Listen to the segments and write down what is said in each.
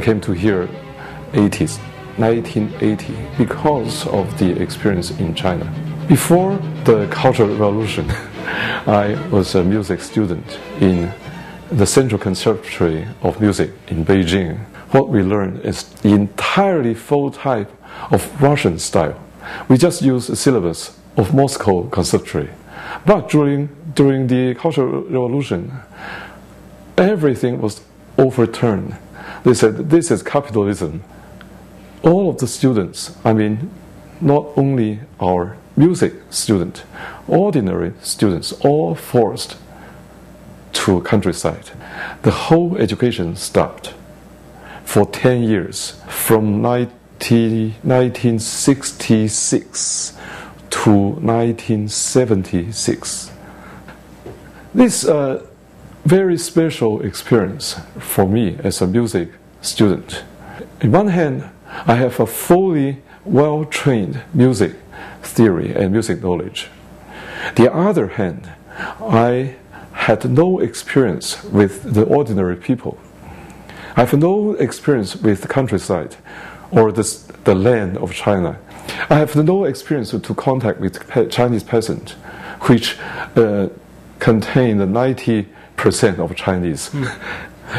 came to here 80s, 1980, because of the experience in China. Before the Cultural Revolution, I was a music student in the Central Conservatory of Music in Beijing. What we learned is the entirely full type of Russian style. We just use the syllabus of Moscow Conservatory. But during the Cultural Revolution, everything was overturned. They said, this is capitalism. All of the students, I mean, not only our music students, ordinary students, all forced to countryside. The whole education stopped for 10 years, from 1966 to 1976. This very special experience for me as a music student. On one hand, I have a fully well-trained music theory and music knowledge. The other hand, I had no experience with the ordinary people. I have no experience with the countryside or the land of China. I have no experience to contact with Chinese peasant, which contain 90% of Chinese.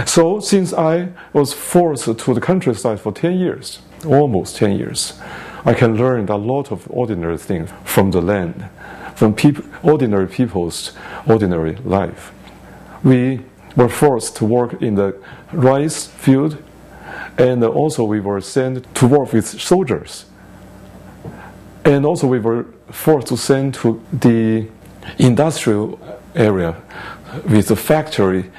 So since I was forced to the countryside for 10 years, almost 10 years, I can learn a lot of ordinary things from the land, from ordinary people's ordinary life. We were forced to work in the rice field, and also we were sent to work with soldiers. And also we were forced to send to the industrial area with the factory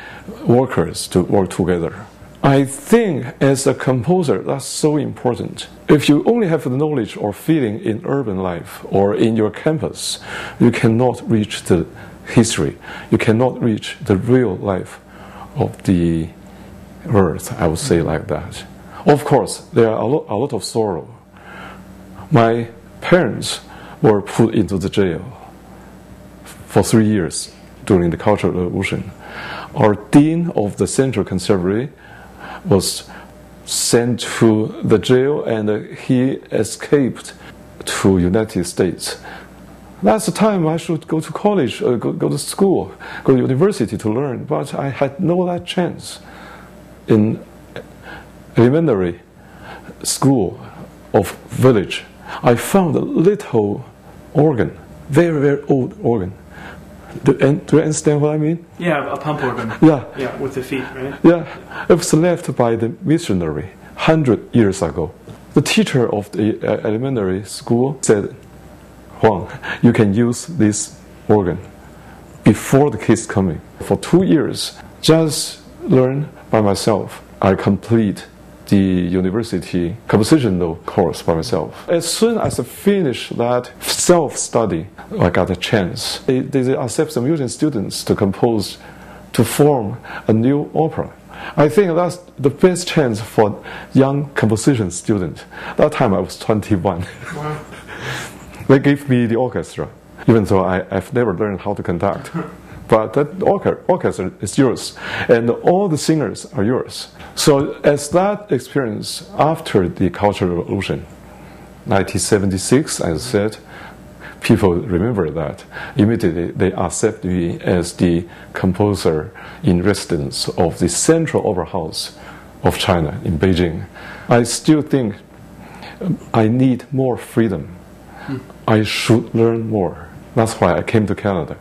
workers to work together. I think as a composer, that's so important. If you only have the knowledge or feeling in urban life or in your campus, you cannot reach the history. You cannot reach the real life of the earth, I would say like that. Of course, there are a lot of sorrow. My parents were put into the jail for 3 years during the Cultural Revolution. Our dean of the Central Conservatory was sent to the jail, and he escaped to United States. That's the time I should go to college, go to school, go to university to learn, but I had no that chance. In elementary school of village, I found a little organ, very, very old organ. Do you understand what I mean? Yeah, a pump organ. Yeah. Yeah, with the feet, right? Yeah, it was left by the missionary 100 years ago. The teacher of the elementary school said, Huang, you can use this organ before the kids coming. For 2 years, just learn by myself. I complete the university compositional course by myself. As soon as I finished that self-study, I got a chance. They accept some music students to compose, to form a new opera. I think that's the best chance for young composition student. That time I was 21. Wow. They gave me the orchestra, even though I've never learned how to conduct. But that orchestra is yours, and all the singers are yours. So as that experience after the Cultural Revolution, 1976, as I said, people remember that. Immediately they accept me as the composer in residence of the Central Opera House of China in Beijing. I still think I need more freedom. I should learn more. That's why I came to Canada.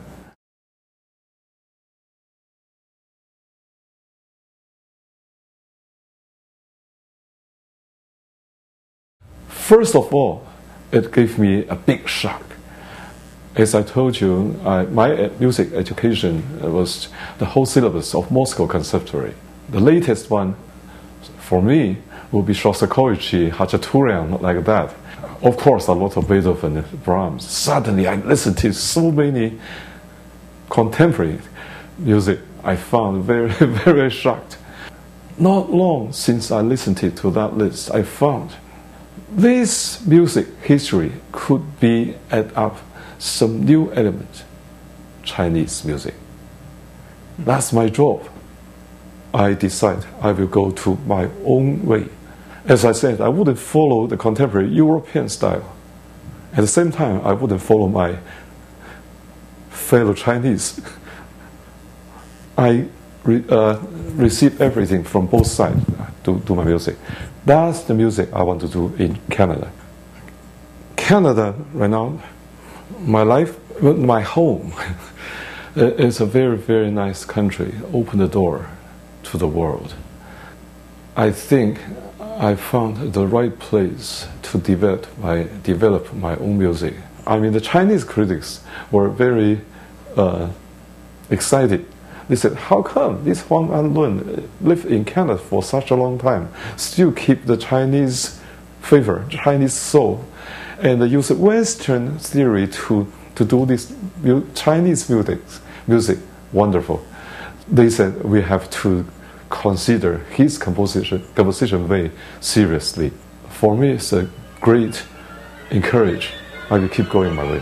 First of all, it gave me a big shock. As I told you, my music education was the whole syllabus of Moscow Conservatory. The latest one, for me, will be Shostakovich, Khachaturian, like that. Of course, a lot of Beethoven, Brahms. Suddenly, I listened to so many contemporary music. I found very, very shocked. Not long since I listened to that list, I found this music history could be add up some new element, Chinese music. That's my job. I decide I will go to my own way. As I said, I wouldn't follow the contemporary European style. At the same time, I wouldn't follow my fellow Chinese. I receive everything from both sides to do my music. That's the music I want to do in Canada. Canada, right now, my life, my home, is a very, very nice country. Open the door to the world. I think I found the right place to develop my own music. I mean, the Chinese critics were very excited. They said, how come this Huang An-Lun lived in Canada for such a long time, still keep the Chinese flavor, Chinese soul, and use Western theory to do this Chinese music? Wonderful. They said, we have to consider his composition way seriously. For me, it's a great encouragement. I will keep going my way.